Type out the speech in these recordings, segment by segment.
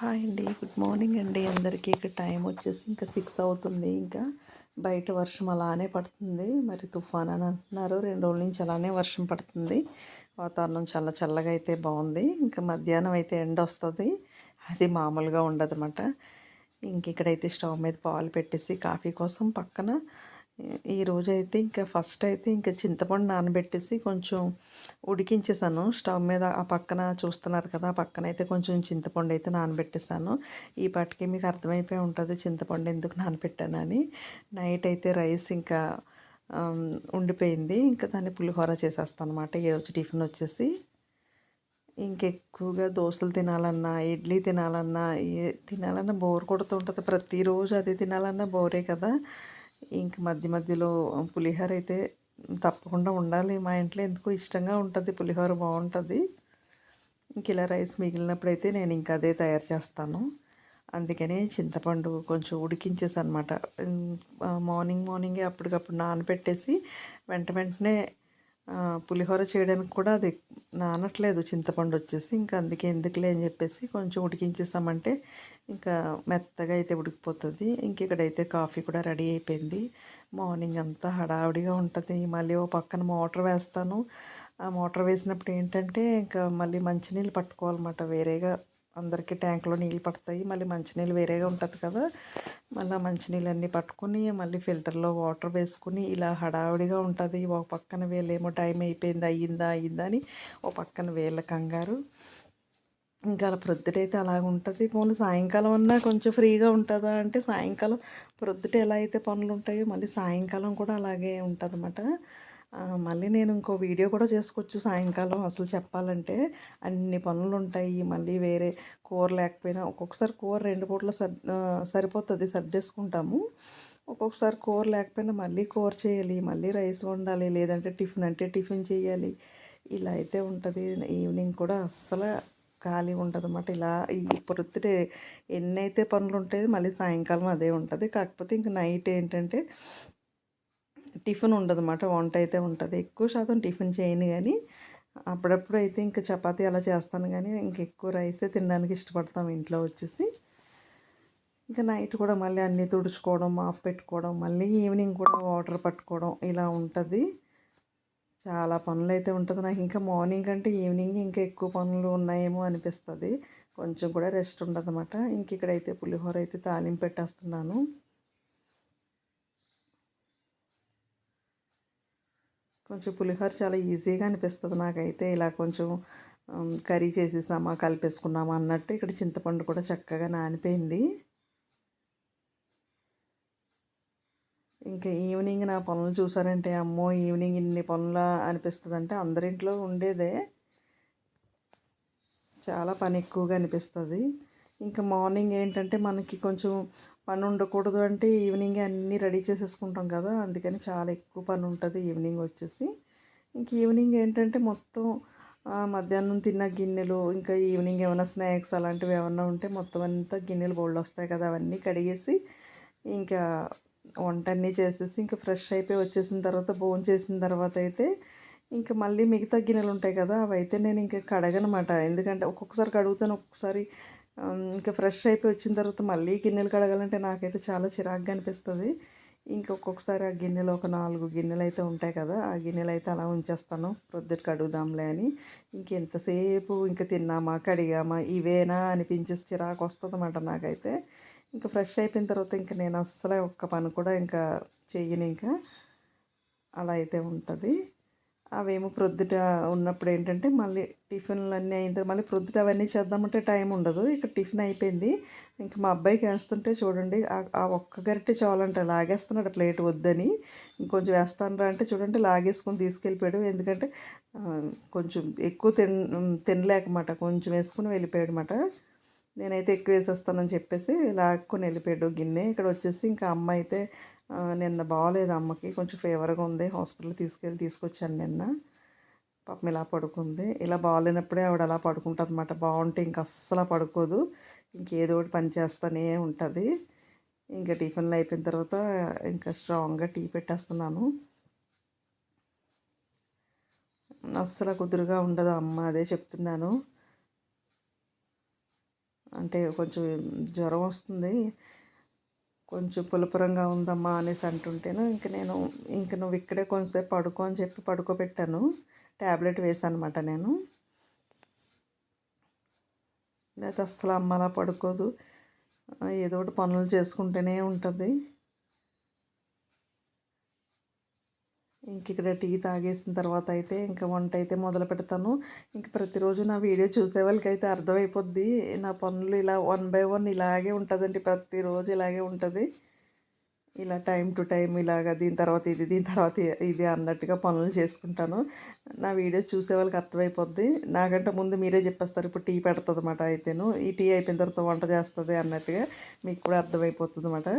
Hi అండి. Good morning అండి అందరికీ. ఇక్కడ టైం వచ్చేసి ఇంకా 6 అవుతుంది. ఇంకా బయట వర్షం అలానే పడుతుంది. మరి తుఫాన్ అని అంటున్నారు. 2 రోజుల నుంచి అలానే వర్షం పడుతుంది. వాతావరణం చాలా చల్లగా అయితే బాగుంది. ఇంకా మధ్యాహ్నం అయితే ఎండ వస్తుంది. అది మామూలుగా ఉండదన్నమాట. ఇంక ఇక్కడైతే స్టవ్ మీద పాలు పెట్టేసి కాఫీ కోసం పక్కన ఈరోజైతే ఇంకా ఫస్ట్ అయితే ఇంకా చింతపండు నానబెట్టేసి కొంచెం ఉడికించేసాను. స్టవ్ మీద ఆ పక్కన చూస్తున్నారు కదా! ఆ పక్కన అయితే కొంచెం చింతపండు అయితే నానబెట్టేసాను. ఈ పాటికి మీకు అర్థమైపోయి ఉంటుంది చింతపండు ఎందుకు నానబెట్టానని. నైట్ అయితే రైస్ ఇంకా ఉండిపోయింది. ఇంకా దాన్ని పులిహోర చేసేస్తాను అనమాట. ఈరోజు టిఫిన్ వచ్చేసి ఇంకెక్కువగా దోసలు తినాలన్నా, ఇడ్లీ తినాలన్నా, తినాలన్నా బోర్ కొడుతుంటది. ప్రతిరోజు అది తినాలన్నా బోరే కదా! ఇంక మధ్య మధ్యలో పులిహోర అయితే తప్పకుండా ఉండాలి. మా ఇంట్లో ఎందుకో ఇష్టంగా ఉంటుంది. పులిహోర బాగుంటుంది. ఇంక ఇలా రైస్ మిగిలినప్పుడైతే నేను ఇంక అదే తయారు చేస్తాను. అందుకని చింతపండు కొంచెం ఉడికించేసనమాట. మార్నింగే అప్పటికప్పుడు నానబెట్టేసి వెంటనే పులిహోర చేయడానికి కూడా అది నానట్లేదు చింతపండు వచ్చేసి. ఇంకా అందుకే ఎందుకులే అని చెప్పేసి కొంచెం ఉడికించేసామంటే ఇంకా మెత్తగా అయితే ఉడికిపోతుంది. ఇంక ఇక్కడైతే కాఫీ కూడా రెడీ అయిపోయింది. మార్నింగ్ అంతా హడావిడిగా ఉంటుంది. మళ్ళీ ఓ పక్కన మోటార్ వేస్తాను. ఆ మోటార్ వేసినప్పుడు ఏంటంటే ఇంకా మళ్ళీ మంచినీళ్ళు పట్టుకోవాలన్నమాట వేరేగా. అందరికీ ట్యాంక్లో నీళ్ళు పడతాయి. మళ్ళీ మంచినీళ్ళు వేరేగా ఉంటుంది కదా! మళ్ళీ మంచినీళ్ళన్నీ పట్టుకొని మళ్ళీ ఫిల్టర్లో వాటర్ వేసుకుని ఇలా హడావిడిగా ఉంటుంది. ఒక పక్కన వీళ్ళేమో టైం అయిపోయింది, అయ్యిందా అని ఓ పక్కన వీళ్ళ కంగారు. ఇంకా అలా ప్రొద్దుటైతే అలాగ ఉంటుంది. పోనీ సాయంకాలం అన్నా కొంచెం ఫ్రీగా ఉంటుందా అంటే సాయంకాలం ప్రొద్దుట ఎలా అయితే పనులు ఉంటాయో మళ్ళీ సాయంకాలం కూడా అలాగే ఉంటుందన్నమాట. మళ్ళీ నేను ఇంకో వీడియో కూడా చేసుకోవచ్చు సాయంకాలం. అసలు చెప్పాలంటే అన్ని పనులు ఉంటాయి. మళ్ళీ వేరే కూర లేకపోయినా ఒక్కొక్కసారి కూర 2 పూటలు సరిపోతుంది, సర్దేసుకుంటాము. ఒక్కొక్కసారి కూర లేకపోయినా మళ్ళీ కూర చేయాలి, మళ్ళీ రైస్ వండాలి, లేదంటే టిఫిన్ అంటే టిఫిన్ చేయాలి. ఇలా అయితే ఉంటుంది. ఈవినింగ్ కూడా అస్సలు ఖాళీ ఉండదన్నమాట. ఇలా ఈ ప్రొద్దుటే ఎన్నైతే పనులు ఉంటాయో మళ్ళీ సాయంకాలం అదే ఉంటుంది. కాకపోతే ఇంక నైట్ ఏంటంటే టిఫిన్ ఉండదన్నమాట. వంట అయితే ఉంటుంది. ఎక్కువ శాతం టిఫిన్ చేయను కానీ అప్పుడప్పుడు అయితే ఇంక చపాతీ అలా చేస్తాను కానీ ఇంకెక్కువ రైసే తినడానికి ఇష్టపడతాం ఇంట్లో వచ్చేసి. ఇంకా నైట్ కూడా మళ్ళీ అన్నీ తుడుచుకోవడం, మాప్ పెట్టుకోవడం, మళ్ళీ ఈవినింగ్ కూడా వాటర్ పట్టుకోవడం ఇలా ఉంటుంది. చాలా పనులైతే ఉంటుంది. నాకు ఇంకా మార్నింగ్ కంటే ఈవినింగ్ ఇంకా ఎక్కువ పనులు ఉన్నాయేమో అనిపిస్తుంది. కొంచెం కూడా రెస్ట్ ఉండదన్నమాట. ఇంక ఇక్కడైతే పులిహోర అయితే తాలింపు పెట్టేస్తున్నాను. కొంచెం పులిహోర చాలా ఈజీగా అనిపిస్తుంది నాకైతే. ఇలా కొంచెం కర్రీ చేసేసామా, కలిపేసుకున్నామా అన్నట్టు. ఇక్కడ చింతపండు కూడా చక్కగా నానిపోయింది. ఇంకా ఈవినింగ్ నా పనులు చూసారంటే అమ్మో! ఈవినింగ్ ఇన్ని పనులా అనిపిస్తుందంటే అందరింట్లో ఉండేదే. చాలా పని ఎక్కువగా అనిపిస్తుంది. ఇంకా మార్నింగ్ ఏంటంటే మనకి కొంచెం పని ఉండకూడదు అంటే ఈవినింగే అన్నీ రెడీ చేసేసుకుంటాం కదా! అందుకని చాలా ఎక్కువ పని ఉంటుంది ఈవినింగ్ వచ్చేసి. ఇంక ఈవినింగ్ ఏంటంటే మొత్తం మధ్యాహ్నం తిన్న గిన్నెలు, ఇంకా ఈవినింగ్ ఏమైనా స్నాక్స్ అలాంటివి ఏమన్నా ఉంటే మొత్తం అంతా గిన్నెలు బోలెడొస్తాయి కదా! అవన్నీ కడిగేసి ఇంకా వంట అన్నీ చేసేసి ఇంకా ఫ్రెష్ అయిపోయి వచ్చేసిన తర్వాత భోంచేసిన తర్వాత అయితే ఇంకా మళ్ళీ మిగతా గిన్నెలు ఉంటాయి కదా! అవైతే నేను ఇంకా కడగనమాట. ఎందుకంటే ఒక్కొక్కసారి కడుగుతాను, ఒక్కొక్కసారి ఇంకా ఫ్రెష్ అయిపోయి వచ్చిన తర్వాత మళ్ళీ గిన్నెలు కడగాలంటే నాకైతే చాలా చిరాకుగా అనిపిస్తుంది. ఒక్కొక్కసారి ఆ గిన్నెలు ఒక 4 గిన్నెలు అయితే ఉంటాయి కదా! ఆ గిన్నెలు అయితే అలా ఉంచేస్తాను. ప్రొద్దుట కడుగుదాంలే అని. ఇంకెంతసేపు ఇంక తిన్నామా, కడిగామా ఇవేనా అనిపించేసి చిరాకు వస్తుందన్నమాట నాకైతే. ఇంకా ఫ్రెష్ అయిపోయిన తర్వాత ఇంక నేను అస్సలే ఒక్క పని కూడా ఇంకా చెయ్యను ఇంకా. అలా అయితే ఉంటుంది. అవేమో ప్రొద్దుట ఉన్నప్పుడు ఏంటంటే మళ్ళీ టిఫిన్‌లన్నీ అయిన తర్వాత మళ్ళీ ప్రొద్దుట అవన్నీ చేద్దామంటే టైం ఉండదు. ఇక్కడ టిఫిన్ అయిపోయింది. ఇంక మా అబ్బాయికి వేస్తుంటే చూడండి ఆ ఒక్క గరిటె చాలంట లాగేస్తున్నాడు ప్లేట్ వద్దని. ఇంకొంచెం వేస్తానురా అంటే చూడండి లాగేసుకొని తీసుకెళ్ళిపోయాడు. ఎందుకంటే కొంచెం ఎక్కువ తినలేకమాట కొంచెం వేసుకొని వెళ్ళిపోయాడనమాట. నేనైతే ఎక్కువ వేసేస్తానని చెప్పేసి లాక్కొని వెళ్ళిపోయాడు గిన్నె. ఇక్కడ వచ్చేసి ఇంకా అమ్మ అయితే నిన్న బాగోలేదు అమ్మకి, కొంచెం ఫీవర్‌గా ఉంది. హాస్పిటల్‌కి తీసుకొచ్చాను నిన్న. పాపం ఇలా పడుకుంది. ఇలా బాగాలేనప్పుడే ఆవిడ అలా పడుకుంటుందన్నమాట. బాగుంటే ఇంక అస్సలు పడుకోదు. ఇంకేదో ఒకటి పని చేస్తూనే ఉంటుంది. ఇంకా టిఫిన్‌లు అయిపోయిన తర్వాత ఇంకా స్ట్రాంగ్‌గా టీ పెట్టేస్తున్నాను. అస్సలు కుదురుగా ఉండదు అమ్మ, అదే చెప్తున్నాను. అంటే కొంచెం జ్వరం వస్తుంది, కొంచెం పులపురంగా ఉందమ్మా అనేసి అంటుంటేను ఇంక నువ్వు ఇక్కడే కొంచెంసేపు పడుకో అని చెప్పి పడుకోబెట్టాను. ట్యాబ్లెట్ వేసానమాట నేను. లేకపోతే అస్సలు అమ్మ అలా పడుకోదు, ఏదో ఒకటి పనులు చేసుకుంటూనే ఉంటుంది. ఇంక ఇక్కడ టీ తాగేసిన తర్వాత అయితే ఇంకా వంట అయితే మొదలు పెడతాను. ఇంక ప్రతిరోజు నా వీడియో చూసే వాళ్ళకైతే అర్థమైపోద్ది, నా పనులు ఇలా 1 బై 1 ఇలాగే ఉంటుందండి. ప్రతిరోజు ఇలాగే ఉంటుంది. ఇలా టైం టు టైం ఇలాగ దీని తర్వాత ఇది, దీని తర్వాత ఇది అన్నట్టుగా పనులు చేసుకుంటాను. నా వీడియో చూసే వాళ్ళకి అర్థమైపోద్ది. నాకంటే ముందు మీరే చెప్పేస్తారు, ఇప్పుడు టీ పెడుతుంది అన్నమాట. అయితేను ఈ టీ అయిపోయిన తర్వాత వంట చేస్తుంది అన్నట్టుగా మీకు కూడా అర్థమైపోతుంది అన్నమాట.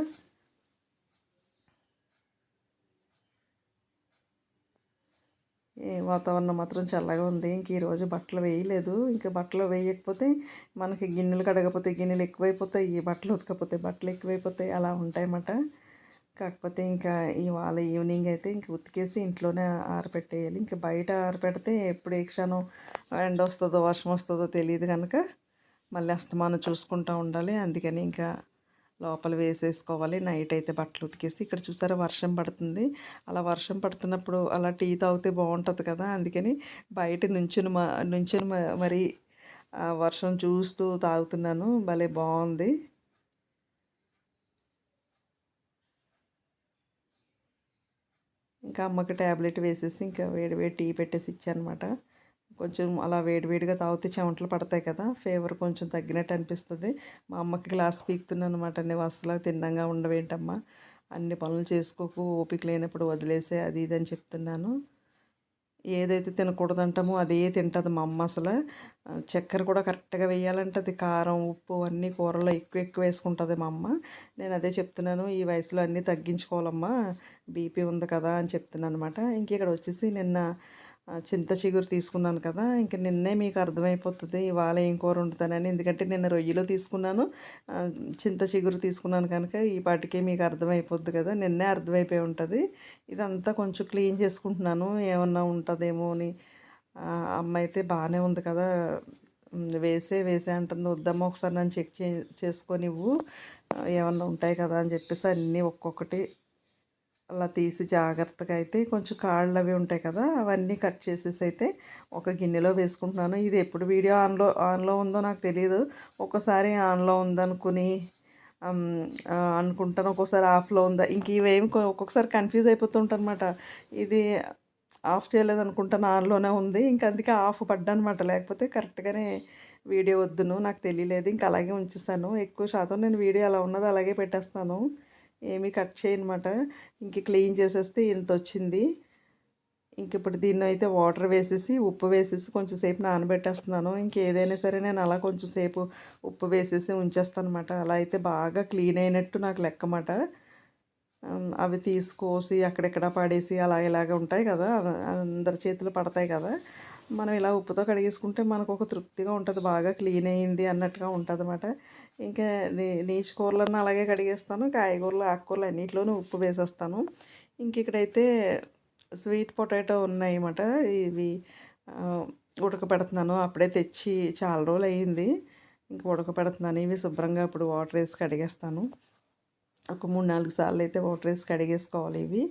వాతావరణం మాత్రం చల్లగా ఉంది. ఇంక ఈరోజు బట్టలు వేయలేదు. ఇంకా బట్టలు వేయకపోతే మనకి గిన్నెలు కడగకపోతే గిన్నెలు ఎక్కువైపోతాయి, బట్టలు ఉతకపోతే బట్టలు ఎక్కువైపోతాయి, అలా ఉంటాయన్నమాట. కాకపోతే ఇంకా ఇవాళ ఈవినింగ్ అయితే ఇంక ఉతికేసి ఇంట్లోనే ఆరబెట్టేయాలి. ఇంక బయట ఆరబెడితే ఎప్పుడు ఏ క్షణం ఎండ వస్తుందో వర్షం వస్తుందో తెలియదు కనుక మళ్ళీ అస్తమానం చూసుకుంటూ ఉండాలి. అందుకని ఇంకా లోపల వేసేసుకోవాలి. నైట్ అయితే బట్టలు ఉతికేసి, ఇక్కడ చూసారా వర్షం పడుతుంది. అలా వర్షం పడుతున్నప్పుడు అలా టీ తాగితే బాగుంటుంది కదా, అందుకని బయట నుంచుని మరి వర్షం చూస్తూ తాగుతున్నాను. భలే బాగుంది. ఇంకా అమ్మకి ట్యాబ్లెట్ వేసేసి ఇంకా వేడి వేడి టీ పెట్టేసి ఇచ్చానమాట. కొంచెం అలా వేడివేడిగా తాగితే చెమటలు పడతాయి కదా, ఫీవర్ కొంచెం తగ్గినట్టు అనిపిస్తుంది. మా అమ్మకి గ్లాస్ పీకుతున్నాను అనమాట. నువ్వు అసలు తిన్నంగా ఉండవేంటమ్మా, అన్ని పనులు చేసుకోకు, ఓపిక లేనప్పుడు వదిలేసే అది ఇది అని చెప్తున్నాను. ఏదైతే తినకూడదంటామో అదే తింటుంది మా అమ్మ. అసలు చక్కెర కూడా కరెక్ట్గా వేయాలంటది, కారం ఉప్పు అన్నీ కూరల్లో ఎక్కువ ఎక్కువ వేసుకుంటుంది మా అమ్మ. నేను అదే చెప్తున్నాను, ఈ వయసులో అన్నీ తగ్గించుకోవాలమ్మా, బీపీ ఉంది కదా అని చెప్తున్నాను అనమాట. ఇంక ఇక్కడ వచ్చేసి నిన్న చింత చిగురు తీసుకున్నాను కదా, ఇంక నిన్నే మీకు అర్థమైపోతుంది ఇవాళ ఏం కూర వండుతానని. ఎందుకంటే నిన్న రొయ్యలు తీసుకున్నాను, చింత చిగురు తీసుకున్నాను కనుక ఈ పాటికే మీకు అర్థమైపోద్ది కదా, నిన్నే అర్థమైపోయి ఉంటుంది. ఇదంతా కొంచెం క్లీన్ చేసుకుంటున్నాను, ఏమన్నా ఉంటుందేమో అని. అమ్మ అయితే బాగానే ఉంది కదా, వేసే అంటుంది. వద్దమ్మ ఒకసారి నన్ను చెక్ చేసుకొనివ్వు, ఏమన్నా ఉంటాయి కదా అని చెప్పేసి అన్నీ ఒక్కొక్కటి అలా తీసి జాగ్రత్తగా అయితే కొంచెం కాళ్ళు అవి ఉంటాయి కదా, అవన్నీ కట్ చేసేసి అయితే ఒక గిన్నెలో వేసుకుంటున్నాను. ఇది ఎప్పుడు వీడియో ఆన్లో ఉందో నాకు తెలియదు. ఒక్కోసారి ఆన్లో ఉందనుకుని అనుకుంటాను, ఒక్కొక్కసారి ఆఫ్లో ఉందా, ఇంక ఇవేమి ఒక్కొక్కసారి కన్ఫ్యూజ్ అయిపోతుంటాను అనమాట. ఇది ఆఫ్ చేయలేదు అనుకుంటాను, ఆన్లోనే ఉంది. ఇంక అందుకే ఆఫ్ పడ్డానమాట, లేకపోతే కరెక్ట్గానే వీడియో వద్దును నాకు తెలియలేదు. ఇంక అలాగే ఉంచేసాను. ఎక్కువ శాతం నేను వీడియో అలా ఉన్నది అలాగే పెట్టేస్తాను, ఏమీ కట్ చేయనమాట. ఇంక క్లీన్ చేసేస్తే ఇంత వచ్చింది. ఇంక ఇప్పుడు దీన్ని అయితే వాటర్ వేసేసి ఉప్పు వేసేసి కొంచెం సేపు నానబెట్టేస్తున్నాను. ఇంకేదైనా సరే నేను అలా కొంచెం సేపు ఉప్పు వేసేసి ఉంచేస్తాను అనమాట. అలా అయితే బాగా క్లీన్ అయినట్టు నాకు లెక్కమాట. అవి తీసుకోసి అక్కడెక్కడ పడేసి అలా ఇలాగ ఉంటాయి కదా, అందరి చేతులు పడతాయి కదా, మనం ఇలా ఉప్పుతో కడిగేసుకుంటే మనకు ఒక తృప్తిగా ఉంటుంది, బాగా క్లీన్ అయ్యింది అన్నట్టుగా ఉంటుంది అన్నమాట. ఇంకా నీచు కూరలన్నీ అలాగే కడిగేస్తాను, కాయగూరలు ఆకుకూరలు అన్నింటిలోనూ ఉప్పు వేసేస్తాను. ఇంక ఇక్కడైతే స్వీట్ పొటాటో ఉన్నాయి అన్నమాట. ఇవి ఉడకపెడుతున్నాను, అప్పుడే తెచ్చి చాలా రోజులు అయ్యింది. ఇంక ఉడకపెడుతున్నాను. ఇవి శుభ్రంగా ఇప్పుడు వాటర్ వేసి కడిగేస్తాను. ఒక 3-4 సార్లు అయితే వాటర్ వేసి కడిగేసుకోవాలి. ఇవి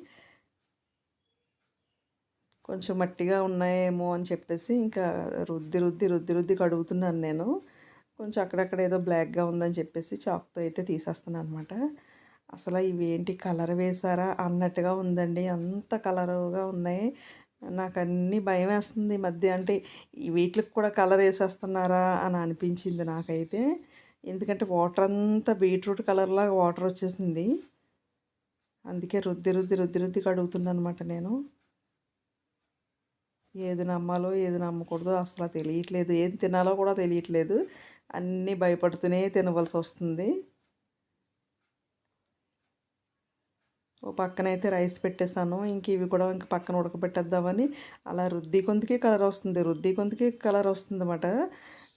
కొంచెం మట్టిగా ఉన్నాయేమో అని చెప్పేసి ఇంకా రుద్ది కడుగుతున్నాను నేను. కొంచెం అక్కడక్కడ ఏదో బ్లాక్గా ఉందని చెప్పేసి చాక్తో అయితే తీసేస్తున్నాను అనమాట. అసలు ఇవి ఏంటి కలర్ వేసారా అన్నట్టుగా ఉందండి, అంత కలరుగా ఉన్నాయి. నాకు అన్నీ భయం వేస్తుంది ఈ మధ్య, అంటే వీటికి కూడా కలర్ వేసేస్తున్నారా అని అనిపించింది నాకైతే. ఎందుకంటే వాటర్ అంతా బీట్రూట్ కలర్లాగా వాటర్ వచ్చేసింది. అందుకే రుద్ది కడుగుతున్నాను అనమాట నేను. ఏది నమ్మాలో ఏది నమ్మకూడదో అసలు తెలియట్లేదు, ఏది తినాలో కూడా తెలియట్లేదు. అన్నీ భయపడుతూనే తినవలసి వస్తుంది. ఓ పక్కనైతే రైస్ పెట్టేశాను. ఇంక ఇవి కూడా ఇంక పక్కన ఉడకబెట్టేద్దామని అలా రుద్ది కొందికి కలర్ వస్తుంది అన్నమాట.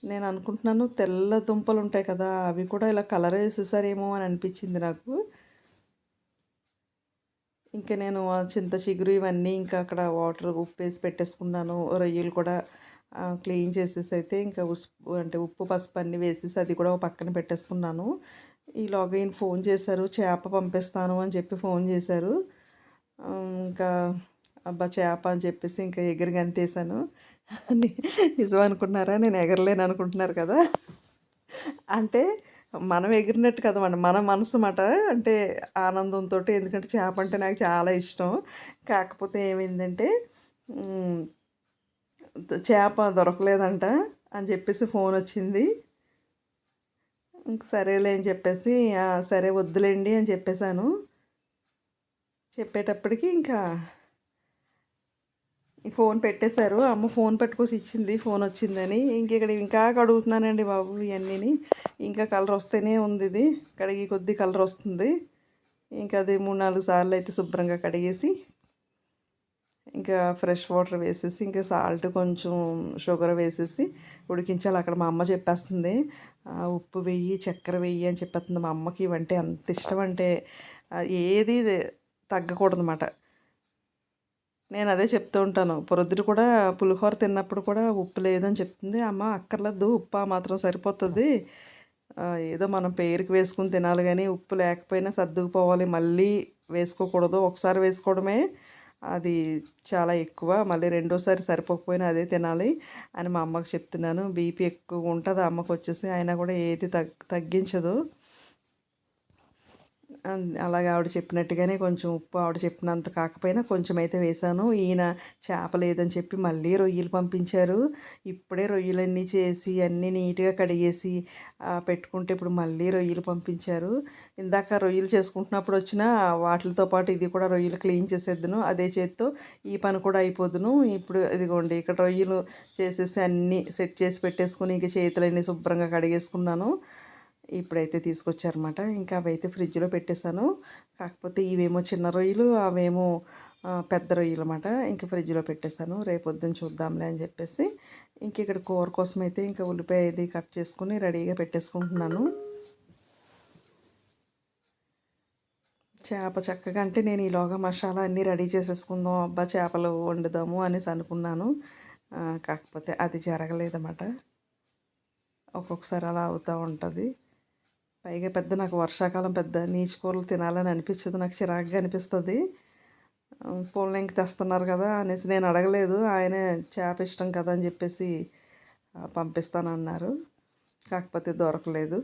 నేను అనుకుంటున్నాను తెల్ల దుంపలు ఉంటాయి కదా, అవి కూడా ఇలా కలర్ వేసేసారేమో అని అనిపించింది నాకు. ఇంకా నేను చింత చిగురు ఇవన్నీ ఇంకా అక్కడ వాటర్ ఉప్పు వేసి పెట్టేసుకున్నాను. రొయ్యలు కూడా క్లీన్ చేసేసి అయితే ఇంకా అంటే ఉప్పు పసుపు అన్నీ వేసేసి అది కూడా ఒక పక్కన పెట్టేసుకున్నాను. ఈలోగా ఈయన ఫోన్ చేశారు. చేప పంపిస్తాను అని చెప్పి ఫోన్ చేశారు. ఇంకా అబ్బా! చేప అని చెప్పేసి ఇంకా ఎగిరి గంతేసాను. ని నిజం అనుకుంటున్నారా? నేను ఎగరలేను అనుకుంటున్నారు కదా! అంటే మనం ఎగిరినట్టు కదమండి. మన మనసు మాట అంటే ఆనందంతోటి, ఎందుకంటే చేప అంటే నాకు చాలా ఇష్టం. కాకపోతే ఏమైందంటే హ్మ్. చేప దొరకలేదంట అని చెప్పేసి ఫోనొచ్చింది. ఇంక సరేలే అని చెప్పేసి సరే వద్దులెండి అని చెప్పేసాను. చెప్పేటప్పటికి ఇంకా ఈ ఫోన్ పెట్టేశారు. అమ్మ ఫోన్ పట్టుకొచ్చి ఇచ్చింది ఫోనొచ్చిందని. ఇక్కడ ఇంకా కడుగుతున్నానండి బాబు ఇయన్నీని. ఇంకా కలర్ వస్తూనే ఉంది ఇది. కడిగే కొద్దీ కలర్ వస్తుంది. ఇంకా అది 3, 4 సార్లు అయితే శుభ్రంగా కడిగేసి ఇంకా ఫ్రెష్ వాటర్ వేసేసి ఇంకా సాల్ట్ కొంచెం షుగర్ వేసేసి ఉడికించాలి. అక్కడ మా అమ్మ చెప్పేస్తుంది ఉప్పు వెయ్యి, చక్కెర వెయ్యి అని చెప్పేస్తుంది. మా అమ్మకి ఇవంటే ఎంత ఇష్టం అంటే ఏది తగ్గకూడదన్నమాట. నేను అదే చెప్తూ ఉంటాను. ప్రొద్దున కూడా పులిహోర తిన్నప్పుడు కూడా ఉప్పు లేదని చెప్తుంది. అమ్మ అక్కర్లేదు, ఉప్పు మాత్రం సరిపోతుంది. ఏదో మనం పేరుకి వేసుకుని తినాలి కానీ ఉప్పు లేకపోయినా సర్దుకుపోవాలి. మళ్ళీ వేసుకోకూడదు. ఒకసారి వేసుకోవడమే అది చాలా ఎక్కువ. మళ్ళీ రెండోసారి సరిపోకపోయినా అదే తినాలి అని మా అమ్మకి చెప్తున్నాను. బీపీ ఎక్కువ ఉంటుంది అమ్మకు వచ్చేసి. అయినా కూడా ఏది తగ్గించదు. అలాగే ఆవిడ చెప్పినట్టుగానే కొంచెం ఉప్పు ఆవిడ చెప్పినంత కాకపోయినా కొంచెం అయితే వేశాను. ఈయన చేప లేదని చెప్పి మళ్ళీ రొయ్యలు పంపించారు. ఇప్పుడే రొయ్యలన్నీ చేసి అన్నీ నీట్గా కడిగేసి పెట్టుకుంటే ఇప్పుడు మళ్ళీ రొయ్యలు పంపించారు. ఇందాక రొయ్యలు చేసుకుంటున్నప్పుడు వచ్చిన వాటితో పాటు ఇది కూడా రొయ్యలు క్లీన్ చేసేద్దును. అదే చేత్తో ఈ పని కూడా అయిపోదును. ఇప్పుడు ఇదిగోండి ఇక్కడ రొయ్యలు చేసేసి అన్నీ సెట్ చేసి పెట్టేసుకుని ఇంక చేతులన్నీ శుభ్రంగా కడిగేసుకున్నాను. ఇప్పుడైతే తీసుకొచ్చారన్నమాట. ఇంకా అవైతే ఫ్రిడ్జ్‌లో పెట్టేశాను. కాకపోతే ఇవేమో చిన్న రొయ్యలు, అవేమో పెద్ద రొయ్యలు అన్నమాట. ఇంక ఫ్రిడ్జ్‌లో పెట్టేశాను. రేపొద్దున చూద్దాంలే అని చెప్పేసి ఇంక ఇక్కడ కూర కోసం అయితే ఇంకా ఉల్లిపాయ అది కట్ చేసుకొని రెడీగా పెట్టేసుకుంటున్నాను. చేప చక్కగా అంటే నేను ఈలోగా మసాలా అన్నీ రెడీ చేసేసుకుందాం. అబ్బా! చేపలు వండుదాము అనేసి అనుకున్నాను. కాకపోతే అది జరగలేదన్నమాట. ఒక్కొక్కసారి అలా అవుతూ ఉంటుంది. పైగా పెద్ద నాకు వర్షాకాలం పెద్ద నీచు కూరలు తినాలని అనిపించదు. నాకు చిరాకుగా అనిపిస్తుంది. పోన్లే ఇంక తెస్తున్నారు కదా అనేసి నేను అడగలేదు. ఆయనే చేప ఇష్టం కదా అని చెప్పేసి పంపిస్తానన్నారు. కాకపోతే దొరకలేదు.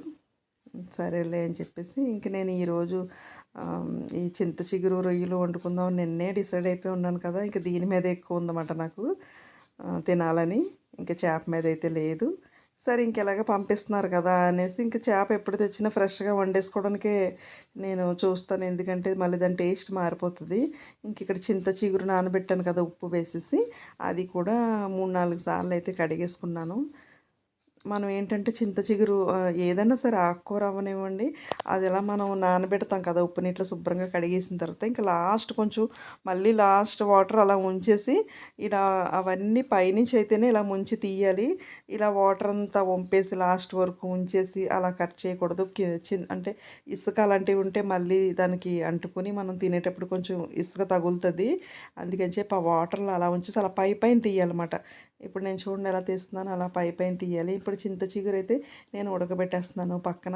సరేలే అని చెప్పేసి ఇంక నేను ఈరోజు ఈ చింత చిగురు రొయ్యలు వండుకుందాం నిన్నే డిసైడ్ అయిపోయి ఉన్నాను కదా. ఇంక దీని మీద ఎక్కువ ఉందన్నమాట నాకు తినాలని. ఇంకా చేప మీద అయితే లేదు. సరే ఇంకెలాగ పంపిస్తున్నారు కదా అనేసి ఇంక చేప ఎప్పుడు తెచ్చినా ఫ్రెష్గా వండేసుకోవడానికే నేను చూస్తాను. ఎందుకంటే మళ్ళీ దాని టేస్ట్ మారిపోతుంది. ఇంక ఇక్కడ చింత చిగురు నానబెట్టాను కదా ఉప్పు వేసేసి, అది కూడా 3, 4 సార్లు అయితే కడిగేసుకున్నాను. మనం ఏంటంటే చింత చిగురు ఏదైనా సరే ఆకుకూర అవ్వనివ్వండి, అది ఎలా మనం నానబెడతాం కదా ఉప్పు నీటిలో శుభ్రంగా కడిగేసిన తర్వాత ఇంకా లాస్ట్ కొంచెం మళ్ళీ లాస్ట్ వాటర్ అలా ఉంచేసి ఇలా అవన్నీ పైనుంచి అయితేనే ఇలా ముంచి తీయాలి. ఇలా వాటర్ అంతా వంపేసి లాస్ట్ వరకు ఉంచేసి అలా కట్ చేయకూడదు. అంటే ఇసుక అలాంటివి ఉంటే మళ్ళీ దానికి అంటుకుని మనం తినేటప్పుడు కొంచెం ఇసుక తగులుతుంది. అందుకని చెప్పి ఆ వాటర్లో అలా ఉంచేసి అలా పైన తీయాలన్నమాట. ఇప్పుడు నేను చూడండి ఎలా తీస్తున్నాను, అలా పైన తీయాలి. ఇప్పుడు చింత చిగురు అయితే నేను ఉడకబెట్టేస్తున్నాను పక్కన.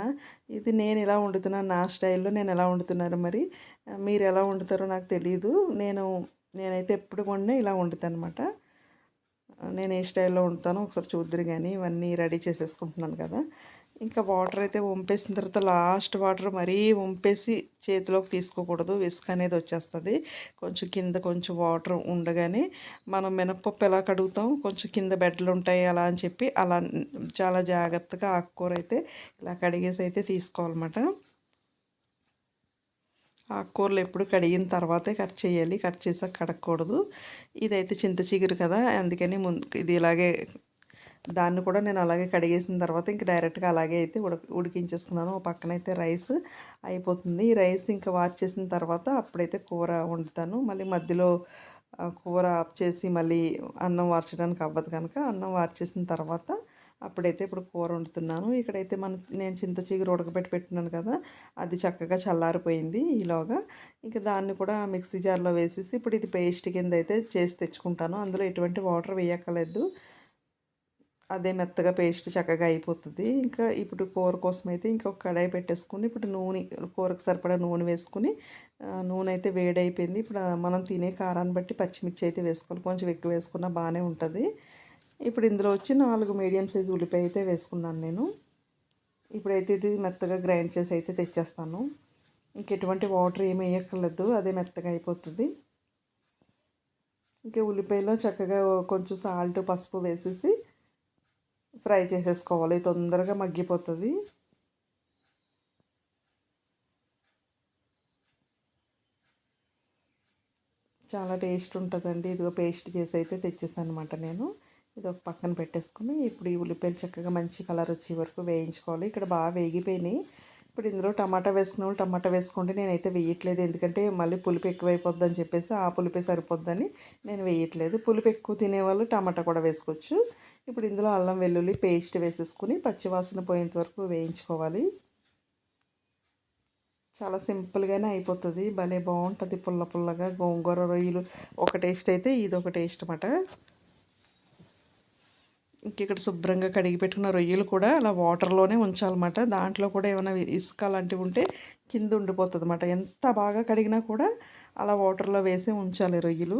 ఇది నేను ఇలా వండుతున్నాను, నా స్టైల్లో నేను ఎలా వండుతున్నారు. మరి మీరు ఎలా వండుతారో నాకు తెలియదు. నేనైతే ఎప్పుడు వండినా ఇలా వండుతాను అనమాట. నేను ఏ స్టైల్లో వండుతానో ఒకసారి చూద్దరు కానీ ఇవన్నీ రెడీ చేసేసుకుంటున్నాను కదా. ఇంకా వాటర్ అయితే వంపేసిన తర్వాత లాస్ట్ వాటర్ మరీ వంపేసి చేతిలోకి తీసుకోకూడదు. ఇసుక అనేది వచ్చేస్తుంది. కొంచెం వాటర్ ఉండగానే మనం మినపప్పు ఎలా కడుగుతాం, కొంచెం కింద బెడ్లు ఉంటాయి అలా అని చెప్పి అలా చాలా జాగ్రత్తగా ఆకుకూర అయితే ఇలా కడిగేసి అయితే తీసుకోవాలన్నమాట. ఆకుకూరలు ఎప్పుడు కడిగిన తర్వాతే కట్ చేయాలి. కట్ చేసాక కడగకూడదు. ఇదైతే చింత చిగురు కదా, అందుకని ఇది ఇలాగే దాన్ని కూడా నేను అలాగే కడిగేసిన తర్వాత ఇంక డైరెక్ట్గా అలాగే అయితే ఉడికించేస్తున్నాను. ఓ పక్కనైతే రైస్ అయిపోతుంది. ఈ రైస్ ఇంకా వార్చేసిన తర్వాత అప్పుడైతే కూర వండుతాను. మళ్ళీ మధ్యలో కూర ఆఫ్ చేసి మళ్ళీ అన్నం వార్చడానికి అవ్వదు కనుక అన్నం వార్చేసిన తర్వాత అప్పుడైతే ఇప్పుడు కూర వండుతున్నాను. ఇక్కడైతే నేను చింత చిగురు ఉడకబెట్టి పెట్టినాను కదా, అది చక్కగా చల్లారిపోయింది. ఈలోగా ఇంకా దాన్ని కూడా మిక్సీ జార్లో వేసేసి ఇప్పుడు ఇది పేస్ట్ కింద అయితే చేసి తెచ్చుకుంటాను. అందులో ఎటువంటి వాటర్ వేయక్కర్లేదు. అదే మెత్తగా పేస్ట్ చక్కగా అయిపోతుంది. ఇంకా ఇప్పుడు కూర కోసం అయితే ఇంకొక కడాయి పెట్టేసుకొని ఇప్పుడు నూనె కూరకు సరిపడా నూనె వేసుకొని నూనె అయితే వేడైపోయింది. ఇప్పుడు మనం తినే కారాన్ని బట్టి పచ్చిమిర్చి అయితే వేసుకోవాలి. కొంచెం ఎక్కువ వేసుకున్నా బాగానే ఉంటుంది. ఇప్పుడు ఇందులో వచ్చి 4 మీడియం సైజు ఉల్లిపాయ అయితే వేసుకున్నాను నేను. ఇప్పుడైతే ఇది మెత్తగా గ్రైండ్ చేసి అయితే తెచ్చేస్తాను. ఇంక ఎటువంటి వాటర్ ఏమి వేయక్కర్లేదు, అదే మెత్తగా అయిపోతుంది. ఇంకా ఉల్లిపాయలో చక్కగా కొంచెం సాల్ట్ పసుపు వేసేసి ఫ్రై చేసేసుకోవాలి, తొందరగా మగ్గిపోతుంది. చాలా టేస్ట్ ఉంటుందండి. ఇదిగో పేస్ట్ చేసి అయితే తెచ్చేసాను అనమాట నేను. ఇది ఒక పక్కన పెట్టేసుకుని ఇప్పుడు ఈ ఉల్లిపాయలు చక్కగా మంచి కలర్ వచ్చే వరకు వేయించుకోవాలి. ఇక్కడ బాగా వేగిపోయినాయి. ఇప్పుడు ఇందులో టమాటా వేసుకున్న వాళ్ళు టమాటా వేసుకోండి, నేనైతే వేయట్లేదు. ఎందుకంటే మళ్ళీ పులుపు ఎక్కువైపోద్ది అని చెప్పేసి ఆ పులుపే సరిపోద్దని నేను వేయట్లేదు. పులుపు ఎక్కువ తినేవాళ్ళు టమాటా కూడా వేసుకోవచ్చు. ఇప్పుడు ఇందులో అల్లం వెల్లుల్లి పేస్ట్ వేసేసుకుని పచ్చివాసన పోయేంత వరకు వేయించుకోవాలి. చాలా సింపుల్గానే అయిపోతుంది. భలే బాగుంటుంది పుల్ల పుల్లగా గోంగూర రొయ్యలు ఒక టేస్ట్ అయితే ఇదొక టేస్ట్ అన్నమాట. ఇంక ఇక్కడ శుభ్రంగా కడిగి పెట్టుకున్న రొయ్యలు కూడా అలా వాటర్లోనే ఉంచాలన్నమాట. దాంట్లో కూడా ఏమైనా ఇసుక అలాంటివి ఉంటే కింద ఉండిపోతుంది అన్నమాట. ఎంత బాగా కడిగినా కూడా అలా వాటర్లో వేసే ఉంచాలి రొయ్యలు.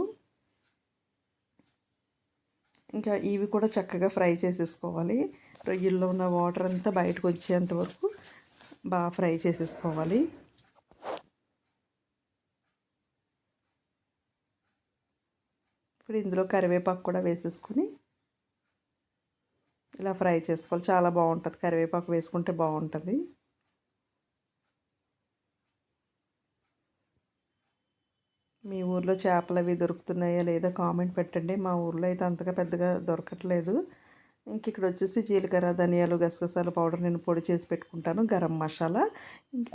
ఇంకా ఇవి కూడా చక్కగా ఫ్రై చేసేసుకోవాలి. రొయ్యల్లో ఉన్న వాటర్ అంతా బయటకు వచ్చేంత వరకు బాగా ఫ్రై చేసేసుకోవాలి. ఇప్పుడు ఇందులో కరివేపాకు కూడా వేసేసుకుని ఇలా ఫ్రై చేసుకోవాలి. చాలా బాగుంటుంది, కరివేపాకు వేసుకుంటే బాగుంటుంది. మీ ఊర్లో చేపలు అవి దొరుకుతున్నాయా లేదా కామెంట్ పెట్టండి. మా ఊర్లో అయితే అంతగా పెద్దగా దొరకట్లేదు. ఇంక ఇక్కడ వచ్చేసి జీలకర్ర ధనియాలు గసగసాల పౌడర్ నేను పొడి చేసి పెట్టుకుంటాను, గరం మసాలా.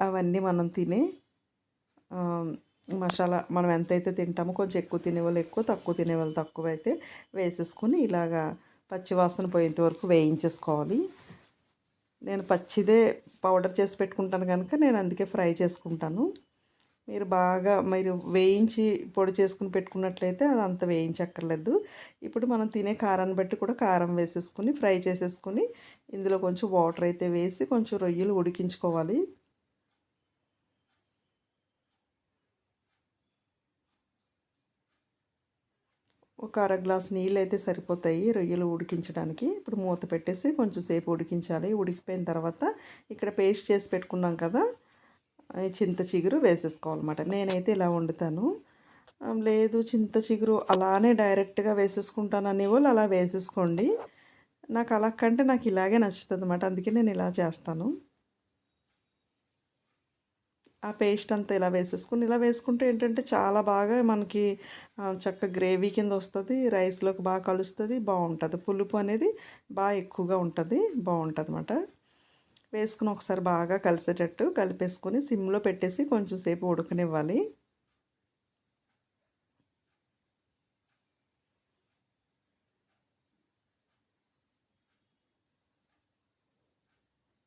అవన్నీ మనం తినే మసాలా మనం ఎంతైతే తింటామో కొంచెం ఎక్కువ తినేవాళ్ళు ఎక్కువ, తక్కువ తినేవాళ్ళు తక్కువ అయితే వేసేసుకుని ఇలాగా పచ్చివాసన పోయేంత వరకు వేయించేసుకోవాలి. నేను పచ్చిదే పౌడర్ చేసి పెట్టుకుంటాను కనుక నేను అందుకే ఫ్రై చేసుకుంటాను. మీరు వేయించి పొడి చేసుకుని పెట్టుకున్నట్లయితే అది అంత వేయించక్కర్లేదు. ఇప్పుడు మనం తినే కారాన్ని బట్టి కూడా కారం వేసేసుకుని ఫ్రై చేసేసుకుని ఇందులో కొంచెం వాటర్ అయితే వేసి కొంచెం రొయ్యలు ఉడికించుకోవాలి. ఒక అర గ్లాస్ నీళ్ళు అయితే సరిపోతాయి రొయ్యలు ఉడికించడానికి. ఇప్పుడు మూత పెట్టేసి కొంచెం సేపు ఉడికించాలి. ఉడికిపోయిన తర్వాత ఇక్కడ పేస్ట్ చేసి పెట్టుకున్నాం కదా, చింత చిగురు వేసేసుకోవాలన్నమాట. నేనైతే ఇలా వండుతాను. లేదు చింత చిగురు అలానే డైరెక్ట్గా వేసేసుకుంటాను అనేవాళ్ళు అలా వేసేసుకోండి. నాకు అలా కంటే నాకు ఇలాగే నచ్చుతుంది అన్నమాట, అందుకే నేను ఇలా చేస్తాను. ఆ పేస్ట్ అంతా ఇలా వేసేసుకుని ఇలా వేసుకుంటే ఏంటంటే చాలా బాగా మనకి చక్క గ్రేవీ కింద వస్తుంది, రైస్లోకి బాగా కలుస్తుంది, బాగుంటుంది. పులుపు అనేది బాగా ఎక్కువగా ఉంటుంది, బాగుంటుంది అన్నమాట. వేసుకుని ఒకసారి బాగా కలిసేటట్టు కలిపేసుకొని సిమ్లో పెట్టేసి కొంచెం సేపు ఉడకనివ్వాలి.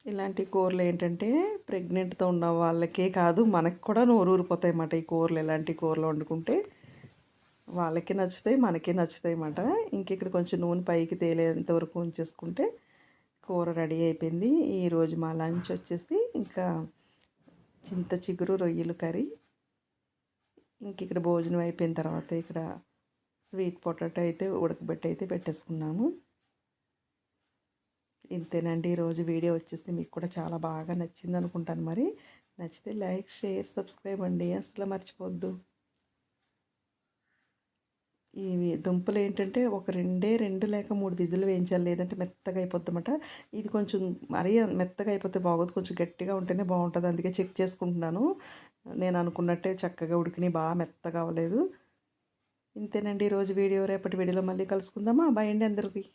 ఇలాంటి కూరలు ఏంటంటే ప్రెగ్నెంట్తో ఉన్న వాళ్ళకే కాదు మనకి కూడా నోరు ఊరిపోతాయి అన్నమాట. ఈ కూరలు ఇలాంటి కూరలు వండుకుంటే వాళ్ళకి నచ్చుతాయి, మనకి నచ్చుతాయి అన్నమాట. ఇంక ఇక్కడ కొంచెం నూనె పైకి తేలేంత వరకు ఉంచేసుకుంటే కూర రెడీ అయిపోయింది. ఈరోజు మా లంచ్ వచ్చేసి ఇంకా చింత చిగురు రొయ్యలు కర్రీ. ఇంక ఇక్కడ భోజనం అయిపోయిన తర్వాత ఇక్కడ స్వీట్ పొటాటో అయితే ఉడకబెట్టి అయితే పెట్టేసుకున్నాము. ఇంతేనండి ఈరోజు వీడియో వచ్చేసి మీకు కూడా చాలా బాగా నచ్చింది అనుకుంటాను. మరి నచ్చితే లైక్ షేర్ సబ్స్క్రైబ్ అండి, అసలు మర్చిపోవద్దు. ఇవి దుంపలు ఏంటంటే ఒక 2 లేక 3 విజిల్ వేయించాలి, లేదంటే మెత్తగా అయిపోద్దన్నమాట. ఇది కొంచెం మరీ మెత్తగా అయిపోతే బాగోదు, కొంచెం గట్టిగా ఉంటేనే బాగుంటుంది. అందుకే చెక్ చేసుకుంటున్నాను. నేను అనుకున్నట్టే చక్కగా ఉడికినాయి, బాగా మెత్తగా అవ్వలేదు. ఇంతేనండి ఈరోజు వీడియో. రేపటి వీడియోలో మళ్ళీ కలుసుకుందామా. బాయ్ అండి అందరికీ.